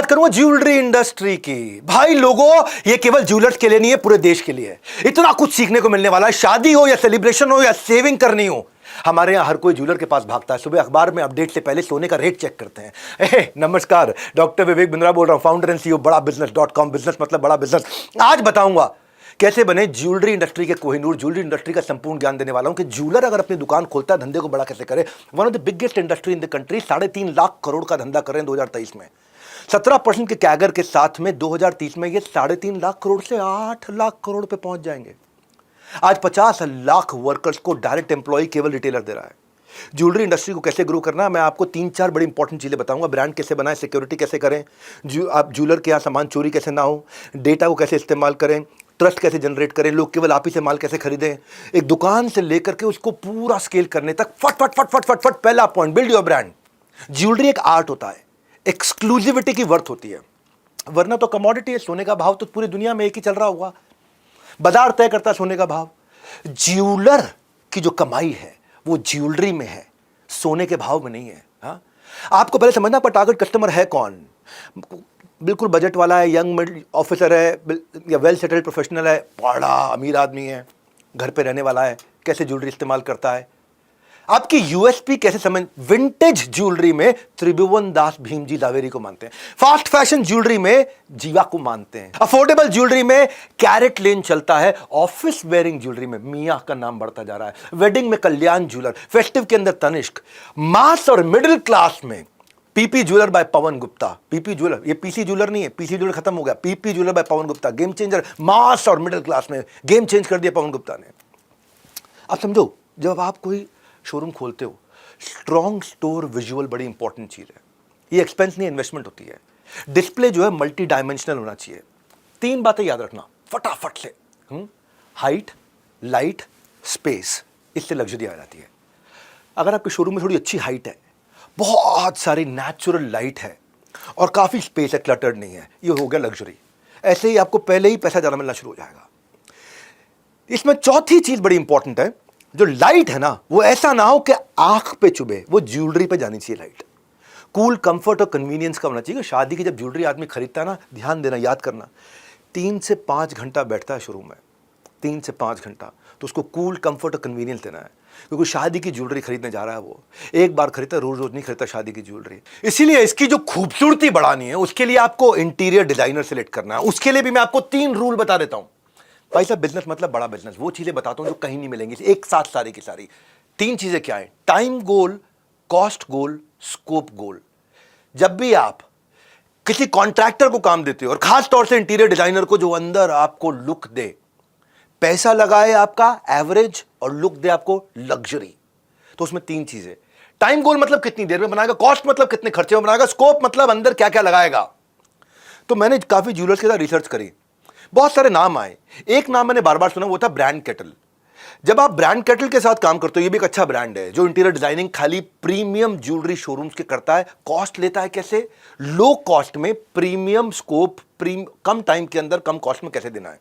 बात करूंगा jewellery industry की। भाई लोगों, ये केवल ज्वेलर्स के लिए नहीं है, पूरे देश के लिए है। इतना कुछ सीखने को मिलने वाला है, शादी हो या सेलिब्रेशन हो या सेविंग करनी हो। हमारे यहां हर कोई ज्वेलर के पास भागता है। सुबह अखबार में अपडेट से पहले सोने का रेट चेक करते हैं। नमस्कार, डॉक्टर विवेक बिंद्रा बोल रहा हूं, फाउंडर एंड सीईओ बड़ा बिजनेस.com। बिजनेस मतलब बड़ा बिजनेस। आज बताऊंगा कैसे बने ज्वेलरी इंडस्ट्री के कोहिनूर। ज्वेलरी इंडस्ट्री का संपूर्ण ज्ञान देने वाला हूं कि ज्वेलर अगर अपनी दुकान खोलता है, धंधे को बड़ा कैसे करे। One of the biggest industry in the country, 3.5 lakh crore का धंधा कर रहे हैं 2023 में। 17% के कैगर के साथ में 2030 में ये 3.5 लाख करोड़ से 8 लाख करोड़ पे पहुंच जाएंगे। आज 50 लाख वर्कर्स को डायरेक्ट एम्प्लॉय केवल रिटेलर दे रहा है। ज्वेलरी इंडस्ट्री को कैसे ग्रो करना है, मैं आपको 3-4 बड़ी इंपॉर्टेंट चीजें बताऊंगा। ब्रांड कैसे बनाएं, सिक्योरिटी कैसे करें, आप ज्वेलर के यहाँ सामान चोरी कैसे ना हो, डेटा को कैसे इस्तेमाल करें, ट्रस्ट कैसे जनरेट करें, लोग केवल आप ही से माल कैसे खरीदें, एक दुकान से लेकर के उसको पूरा स्केल करने तक फट फट फट फट फट फट। पहला point, build your brand. Jewellery एक आर्ट होता है, एक्सक्लूसिविटी की वर्थ होती है, वरना तो कमोडिटी है। सोने का भाव तो पूरी दुनिया में एक ही चल रहा होगा, बाजार तय करता है सोने का भाव। ज्वेलर की जो कमाई है वो ज्वेलरी में है, सोने के भाव में नहीं है। हाँ, आपको पहले समझना पर टारगेट कस्टमर है कौन। बिल्कुल बजट वाला है, यंग मिडिल ऑफिसर है या वेल सेटल्ड प्रोफेशनल है, बड़ा अमीर आदमी है, घर पे रहने वाला है, कैसे ज्वेलरी इस्तेमाल करता है, आपकी यूएसपी कैसे समझ। विंटेज ज्वेलरी में त्रिभुवन दास भीमजी दावेरी को मानते हैं, फास्ट फैशन ज्वेलरी में जीवा को मानते हैं, अफोर्डेबल ज्वेलरी में कैरेट लेन चलता है, ऑफिस वेयरिंग ज्वेलरी में मिया का नाम बढ़ता जा रहा है, वेडिंग में कल्याण ज्वेलर, फेस्टिव के अंदर तनिष्क, मास और मिडिल क्लास में PP jeweller bye Pawan Gupta. PP jeweller, ये पीसी ज्वेलर नहीं है, पीसी ज्वेलर खत्म हो गया, PP jeweller bye Pawan Gupta, game changer. मास और मिडिल क्लास में गेम चेंज कर दिया पवन गुप्ता ने। अब समझो, जब आप कोई शोरूम खोलते हो, स्ट्रॉन्ग स्टोर विजुअल बड़ी इंपॉर्टेंट चीज है। ये एक्सपेंस नहीं, इन्वेस्टमेंट होती है। डिस्प्ले जो है मल्टी डायमेंशनल होना चाहिए। 3 बातें याद रखना फटाफट से। हाइट, लाइट, स्पेस, इससे लग्जरी आ जाती है। अगर आपके शोरूम में थोड़ी अच्छी हाइट है, बहुत सारी नेचुरल लाइट है और काफी स्पेस है, क्लटर्ड नहीं है, ये हो गया लग्जरी। ऐसे ही आपको पहले ही पैसा ज्यादा मिलना शुरू हो जाएगा। इसमें चौथी चीज बड़ी इंपॉर्टेंट है, जो लाइट है ना, वो ऐसा ना हो कि आंख पे चुभे, वो ज्वेलरी पे जानी चाहिए लाइट। कूल, कंफर्ट और कन्वीनियंस का होना चाहिए। शादी की जब ज्वेलरी आदमी खरीदता है ना, ध्यान देना, याद करना, 3 से 5 घंटा बैठता है शोरूम में, 3 से 5 घंटा, तो उसको कूल, कंफर्ट और कन्वीनियंस देना है। क्योंकि शादी की ज्वेलरी खरीदने जा रहा है, वो एक बार खरीदता, रोज रोज नहीं खरीदता शादी की ज्वेलरी। इसीलिए इसकी जो खूबसूरती बढ़ानी है, उसके लिए आपको इंटीरियर डिजाइनर सेलेक्ट करना है। उसके लिए भी मैं आपको 3 रूल बता देता हूं। भाई साहब, बिजनेस मतलब बड़ा बिजनेस, वो चीजें बताता हूं जो कहीं नहीं मिलेंगी एक साथ, सारी की सारी। 3 चीजें क्या है? टाइम गोल, कॉस्ट गोल, स्कोप गोल। जब भी आप किसी कॉन्ट्रैक्टर को काम देते हो, और खास तौर से इंटीरियर डिजाइनर को, जो अंदर आपको लुक दे, पैसा लगाए आपका एवरेज और लुक दे आपको लग्जरी, तो उसमें 3 चीजें। टाइम गोल मतलब कितनी देर में बनाएगा, कॉस्ट मतलब कितने खर्चे में बनाएगा, स्कोप मतलब अंदर क्या क्या लगाएगा। तो मैंने काफी ज्वेलर्स के साथ रिसर्च करी, बहुत सारे नाम आए। एक नाम मैंने बार बार सुना, वो था ब्रांड केटल। जब आप ब्रांड केटल के साथ काम करते हो, ये भी एक अच्छा ब्रांड है जो इंटीरियर डिजाइनिंग खाली प्रीमियम ज्वेलरी शोरूम्स के करता है। कॉस्ट लेता है कैसे, लो कॉस्ट में प्रीमियम स्कोप, कम टाइम के अंदर कम कॉस्ट में कैसे देना है।